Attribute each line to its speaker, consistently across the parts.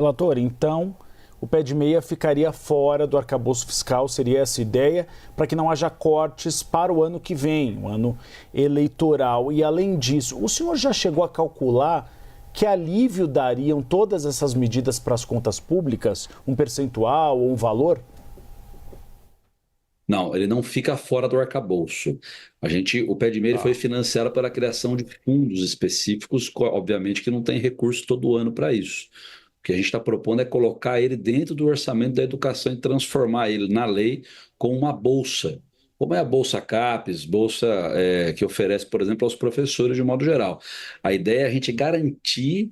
Speaker 1: Relator, então o pé de meia ficaria fora do arcabouço fiscal, seria essa a ideia, para que não haja cortes para o ano que vem, o ano eleitoral. E além disso, o senhor já chegou a calcular que alívio dariam todas essas medidas para as contas públicas? Um percentual ou um valor?
Speaker 2: Não, ele não fica fora do arcabouço. O pé de meia ele foi financiado pela criação de fundos específicos, obviamente que não tem recurso todo ano para isso. O que a gente está propondo é colocar ele dentro do orçamento da educação e transformar ele na lei com uma bolsa. Como é a Bolsa CAPES, bolsa que oferece, por exemplo, aos professores de modo geral. A ideia é a gente garantir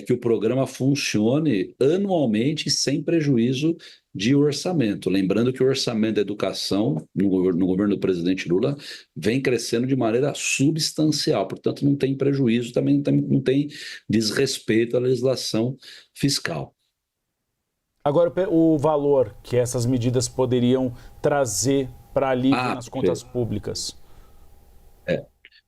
Speaker 2: que o programa funcione anualmente sem prejuízo de orçamento. Lembrando que o orçamento da educação no governo do presidente Lula vem crescendo de maneira substancial, portanto não tem prejuízo, também não tem desrespeito à legislação fiscal.
Speaker 1: Agora, o valor que essas medidas poderiam trazer para alívio nas contas públicas.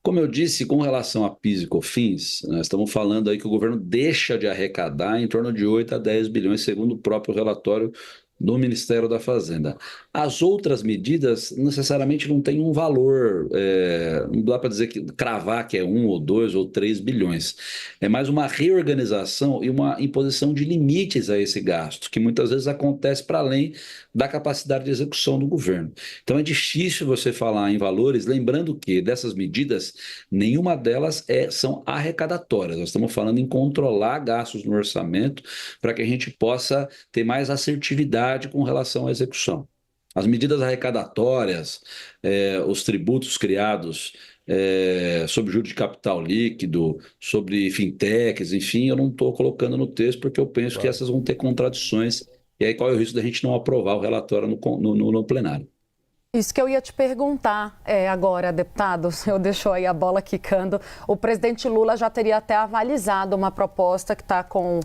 Speaker 2: Como eu disse, com relação a PIS e COFINS, nós estamos falando aí que o governo deixa de arrecadar em torno de 8 a 10 bilhões, segundo o próprio relatório do Ministério da Fazenda. As outras medidas necessariamente não têm um valor, não dá para dizer cravar que é 1 ou 2 ou 3 bilhões. É mais uma reorganização e uma imposição de limites a esse gasto, que muitas vezes acontece para além da capacidade de execução do governo. Então é difícil você falar em valores, lembrando que dessas medidas, nenhuma delas são arrecadatórias. Nós estamos falando em controlar gastos no orçamento para que a gente possa ter mais assertividade com relação à execução. As medidas arrecadatórias, os tributos criados sobre juros de capital líquido, sobre fintechs, enfim, eu não estou colocando no texto porque eu penso que essas vão ter contradições. E aí qual é o risco da gente não aprovar o relatório no plenário?
Speaker 3: Isso que eu ia te perguntar agora, deputado, o senhor deixou aí a bola quicando. O presidente Lula já teria até avalizado uma proposta que está com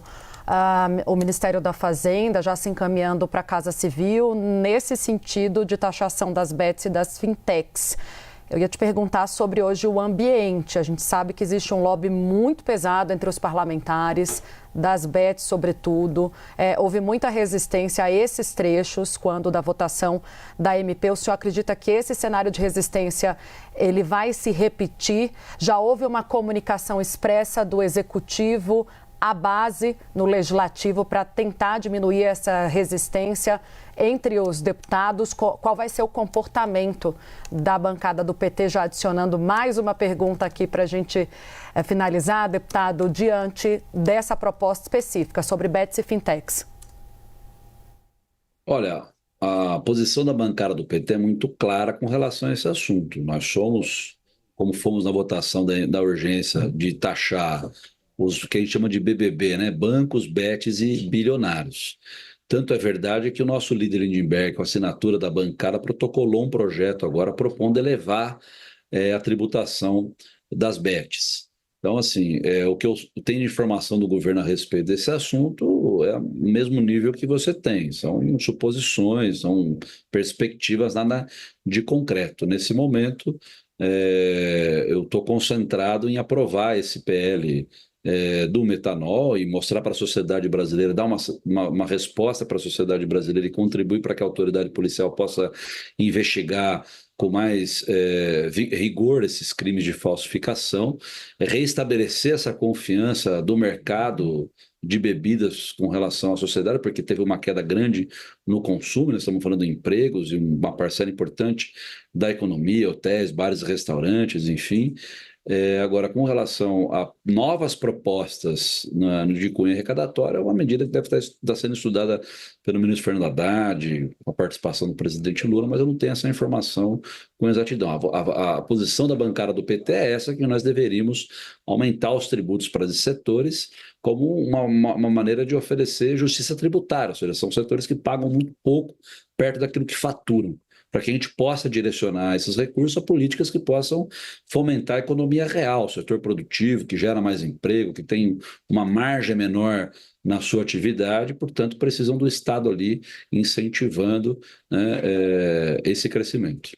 Speaker 3: o Ministério da Fazenda, já se encaminhando para a Casa Civil, nesse sentido de taxação das bets e das fintechs. Eu ia te perguntar sobre hoje o ambiente. A gente sabe que existe um lobby muito pesado entre os parlamentares, das bets sobretudo. Houve muita resistência a esses trechos quando da votação da MP. O senhor acredita que esse cenário de resistência ele vai se repetir? Já houve uma comunicação expressa do Executivo à base no Legislativo para tentar diminuir essa resistência entre os deputados? Qual vai ser o comportamento da bancada do PT? Já adicionando mais uma pergunta aqui para a gente finalizar, deputado, diante dessa proposta específica sobre bets e fintechs.
Speaker 2: Olha, a posição da bancada do PT é muito clara com relação a esse assunto. Nós somos, como fomos na votação da urgência de taxar os que a gente chama de BBB, né? Bancos, bets e bilionários. Tanto é verdade que o nosso líder Lindbergh, com a assinatura da bancada, protocolou um projeto agora propondo elevar a tributação das bets. Então, assim, o que eu tenho de informação do governo a respeito desse assunto é o mesmo nível que você tem. São suposições, são perspectivas, nada de concreto. Nesse momento, eu estou concentrado em aprovar esse PL do metanol e mostrar para a sociedade brasileira, dar uma resposta para a sociedade brasileira e contribuir para que a autoridade policial possa investigar com mais rigor esses crimes de falsificação, reestabelecer essa confiança do mercado de bebidas com relação à sociedade, porque teve uma queda grande no consumo, nós estamos falando de empregos e uma parcela importante da economia, hotéis, bares e restaurantes, enfim. Agora, com relação a novas propostas de cunho arrecadatório, é uma medida que deve estar sendo estudada pelo ministro Fernando Haddad, com a participação do presidente Lula, mas eu não tenho essa informação com exatidão. A posição da bancada do PT é essa, que nós deveríamos aumentar os tributos para esses setores como uma maneira de oferecer justiça tributária, ou seja, são setores que pagam muito pouco perto daquilo que faturam, para que a gente possa direcionar esses recursos a políticas que possam fomentar a economia real, o setor produtivo, que gera mais emprego, que tem uma margem menor na sua atividade, portanto, precisam do Estado ali incentivando, né, esse crescimento.